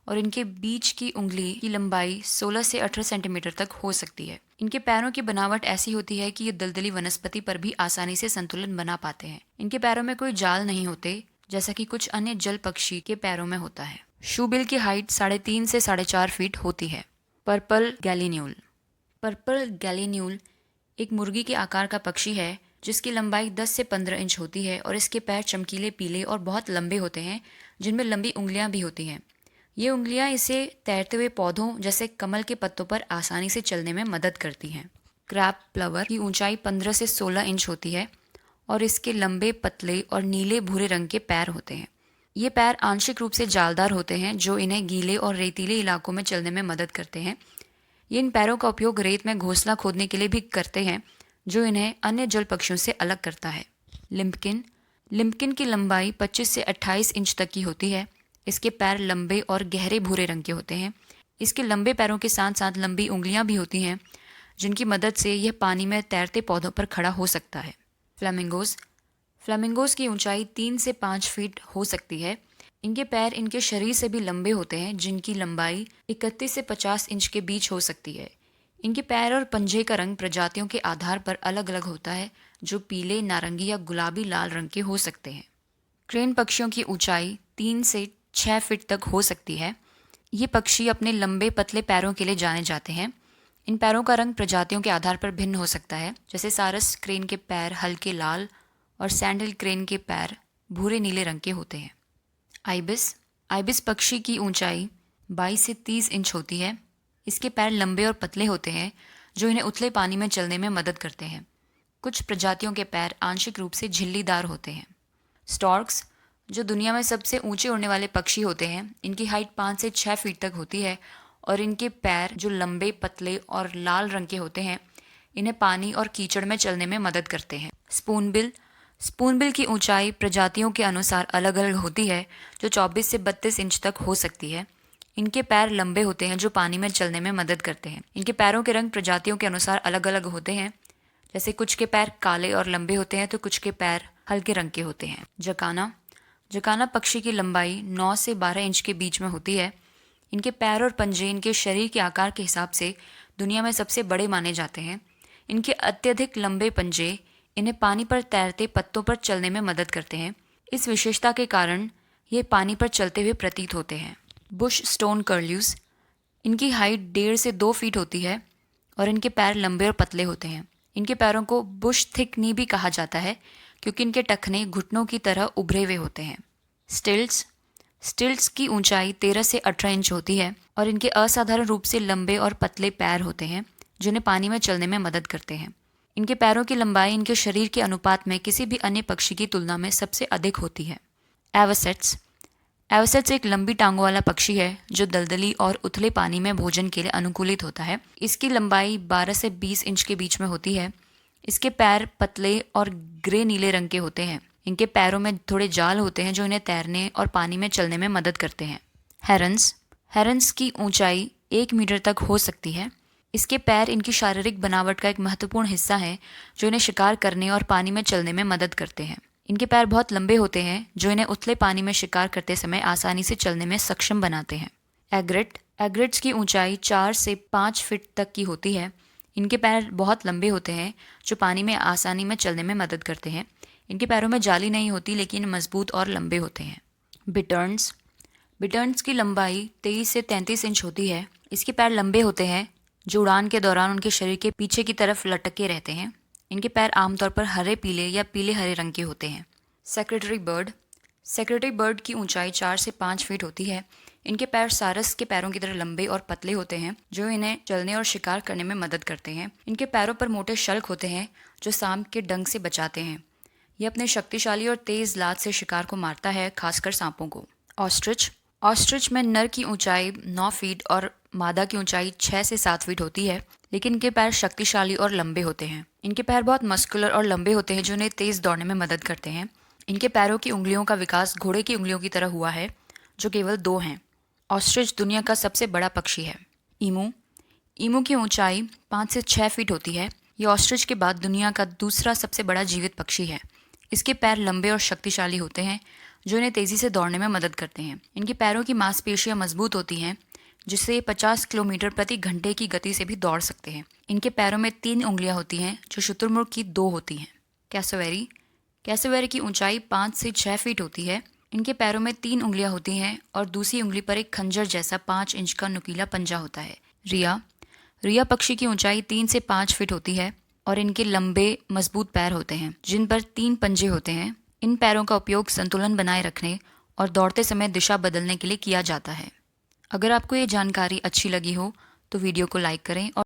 और इनके बीच की उंगली की लंबाई 16 से 18 सेंटीमीटर तक हो सकती है। इनके पैरों की बनावट ऐसी होती है कि ये दलदली वनस्पति पर भी आसानी से संतुलन बना पाते हैं। इनके पैरों में कोई जाल नहीं होते, जैसा कि कुछ अन्य जल पक्षी के पैरों में होता है। शूबिल की हाइट 3.5 से 4.5 फीट होती है। पर्पल गैलीन्यूल। पर्पल गैलीन्यूल एक मुर्गी के आकार का पक्षी है जिसकी लंबाई 10 से 15 इंच होती है और इसके पैर चमकीले पीले और बहुत लंबे होते हैं, जिनमें लंबी उंगलियां भी होती हैं। ये उंगलियां इसे तैरते हुए पौधों जैसे कमल के पत्तों पर आसानी से चलने में मदद करती हैं। क्रैब प्लवर की ऊंचाई 15 से 16 इंच होती है और इसके लंबे, पतले और नीले भूरे रंग के पैर होते हैं। ये पैर आंशिक रूप से जालदार होते हैं जो इन्हें गीले और रेतीले इलाकों में चलने में मदद करते हैं। ये इन पैरों का उपयोग रेत में घोंसला खोदने के लिए भी करते हैं, जो इन्हें अन्य जल पक्षियों से अलग करता है। लिम्पकिन। लिम्पकिन की लंबाई 25 से 28 इंच तक की होती है। इसके पैर लंबे और गहरे भूरे रंग के होते हैं। इसके लंबे पैरों के साथ साथ लंबी उंगलियां भी होती हैं, जिनकी मदद से यह पानी में तैरते पौधों पर खड़ा हो सकता है। फ्लेमिंगोज। फ्लेमिंगोज की ऊंचाई 3 से 5 फीट हो सकती है। इनके पैर इनके शरीर से भी लंबे होते हैं, जिनकी लंबाई 31 से 50 इंच के बीच हो सकती है। इनके पैर और पंजे का रंग प्रजातियों के आधार पर अलग अलग होता है, जो पीले, नारंगी या गुलाबी लाल रंग के हो सकते हैं। क्रेन पक्षियों की ऊंचाई 3 से 6 फीट तक हो सकती है। ये पक्षी अपने लंबे पतले पैरों के लिए जाने जाते हैं। इन पैरों का रंग प्रजातियों के आधार पर भिन्न हो सकता है, जैसे सारस क्रेन के पैर हल्के लाल और सैंडल क्रेन के पैर भूरे नीले रंग के होते हैं। आइबिस। आइबिस पक्षी की ऊंचाई 22 से 30 इंच होती है। इसके पैर लंबे और पतले होते हैं, जो इन्हें उथले पानी में चलने में मदद करते हैं। कुछ प्रजातियों के पैर आंशिक रूप से झिल्लीदार होते हैं। स्टॉर्क्स, जो दुनिया में सबसे ऊंचे उड़ने वाले पक्षी होते हैं, इनकी हाइट 5 से 6 फीट तक होती है और इनके पैर जो लंबे, पतले और लाल रंग के होते हैं, इन्हें पानी और कीचड़ में चलने में मदद करते हैं। स्पूनबिल। स्पूनबिल की ऊंचाई प्रजातियों के अनुसार अलग अलग होती है, जो 24 से 32 इंच तक हो सकती है। इनके पैर लंबे होते हैं, जो पानी में चलने में मदद करते हैं। इनके पैरों के रंग प्रजातियों के अनुसार अलग अलग होते हैं, जैसे कुछ के पैर काले और लंबे होते हैं तो कुछ के पैर हल्के रंग के होते हैं। जकाना। जकाना पक्षी की लंबाई 9 से 12 इंच के बीच में होती है। इनके पैर और पंजे इनके शरीर के आकार के हिसाब से दुनिया में सबसे बड़े माने जाते हैं। इनके अत्यधिक लंबे पंजे इन्हें पानी पर तैरते पत्तों पर चलने में मदद करते हैं। इस विशेषता के कारण ये पानी पर चलते हुए प्रतीत होते हैं। Bush stone curlews. इनकी हाइट 1.5 से 2 फीट होती है और इनके पैर लंबे और पतले होते हैं। इनके पैरों को बुश थिक नी भी कहा जाता है, क्योंकि इनके टखने घुटनों की तरह उभरे हुए होते हैं। स्टिल्ट्स। स्टिल्ट्स की ऊंचाई 13 से 18 इंच होती है और इनके असाधारण रूप से लंबे और पतले पैर होते हैं, जिन्हें पानी में चलने में मदद करते हैं। इनके पैरों की लंबाई इनके शरीर के अनुपात में किसी भी अन्य पक्षी की तुलना में सबसे अधिक होती है। एवसेट्स। एवसेट्स एक लंबी टांगों वाला पक्षी है जो दलदली और उथले पानी में भोजन के लिए अनुकूलित होता है। इसकी लंबाई 12 से 20 इंच के बीच में होती है। इसके पैर पतले और ग्रे नीले रंग के होते हैं। इनके पैरों में थोड़े जाल होते हैं जो इन्हें तैरने और पानी में चलने में मदद करते हैं। हेरन्स। हेरन्स की ऊंचाई 1 मीटर तक हो सकती है। इसके पैर इनकी शारीरिक बनावट का एक महत्वपूर्ण हिस्सा है, जो इन्हें शिकार करने और पानी में चलने में मदद करते हैं। इनके पैर बहुत लंबे होते हैं, जो इन्हें उथले पानी में शिकार करते समय आसानी से चलने में सक्षम बनाते हैं। एग्रेट। एग्रेट्स की ऊंचाई 4 से 5 फीट तक की होती है। इनके पैर बहुत लंबे होते हैं, जो पानी में आसानी में चलने में मदद करते हैं। इनके पैरों में जाली नहीं होती, लेकिन मजबूत और लंबे होते हैं। बिटर्न्स। बिटर्न्स की लंबाई 23 से 33 इंच होती है। इसके पैर लंबे होते हैं, जो उड़ान के दौरान उनके शरीर के पीछे की तरफ लटके रहते हैं। इनके पैर आमतौर पर हरे पीले या पीले हरे रंग के होते हैं। Secretary bird. सेक्रेटरी बर्ड की ऊंचाई 4 से 5 फीट होती है। इनके पैर सारस के पैरों की तरह लंबे और पतले होते हैं, जो इन्हें चलने और शिकार करने में मदद करते हैं। इनके पैरों पर मोटे शल्क होते हैं, जो सांप के डंक से बचाते हैं। यह अपने शक्तिशाली और तेज लात से शिकार को मारता है, खासकर सांपों को। ऑस्ट्रिच। ऑस्ट्रिच में नर की ऊंचाई 9 फीट और मादा की ऊंचाई 6 से 7 फीट होती है, लेकिन इनके पैर शक्तिशाली और लंबे होते हैं। इनके पैर बहुत मस्कुलर और लंबे होते हैं, जो इन्हें तेज दौड़ने में मदद करते हैं। इनके पैरों की उंगलियों का विकास घोड़े की उंगलियों की तरह हुआ है, जो केवल 2 हैं। ऑस्ट्रिच दुनिया का सबसे बड़ा पक्षी है। ईमू। ईमू की ऊंचाई 5 से 6 फीट होती है। ये ऑस्ट्रिच के बाद दुनिया का दूसरा सबसे बड़ा जीवित पक्षी है। इसके पैर लंबे और शक्तिशाली होते हैं, जो इन्हें तेजी से दौड़ने में मदद करते हैं। इनके पैरों की मांसपेशियां मजबूत होती हैं, जिससे ये 50 किलोमीटर प्रति घंटे की गति से भी दौड़ सकते हैं। इनके पैरों में 3 उंगलियां होती हैं, जो शुतुरमुर्ग की 2 होती हैं। कैसोवेरी कैसोवेरी की ऊंचाई 5 से 6 फीट होती है। इनके पैरों में 3 उंगलियां होती हैं और दूसरी उंगली पर एक खंजर जैसा 5 इंच का नुकीला पंजा होता है। रिया पक्षी की ऊंचाई 3 से 5 फीट होती है और इनके लंबे मजबूत पैर होते हैं, जिन पर 3 पंजे होते हैं। इन पैरों का उपयोग संतुलन बनाए रखने और दौड़ते समय दिशा बदलने के लिए किया जाता है। अगर आपको ये जानकारी अच्छी लगी हो तो वीडियो को लाइक करें और